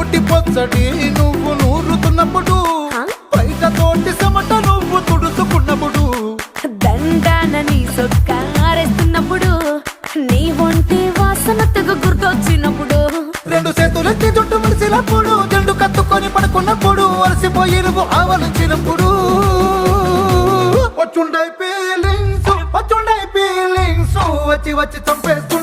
నోటి పొచ్చటి నువ్వు నూరుతున్నప్పుడు, బయట తోటి సమట నువ్వు తుడుచుకున్నప్పుడు, దండాన నీ సొక్కారేస్తున్నప్పుడు, నీ ఒంటి వాసన తెగ గుర్తొచ్చినప్పుడు, రెండు చేతులెత్తి జుట్టు ముడిసినప్పుడు, జండు కత్తుకొని పడుకున్నప్పుడు, అలసిపోయి నువ్వు ఆవలించినప్పుడు, వచ్చుండై ఫీలింగ్స్ వచ్చి వచ్చి చంపేస్తూ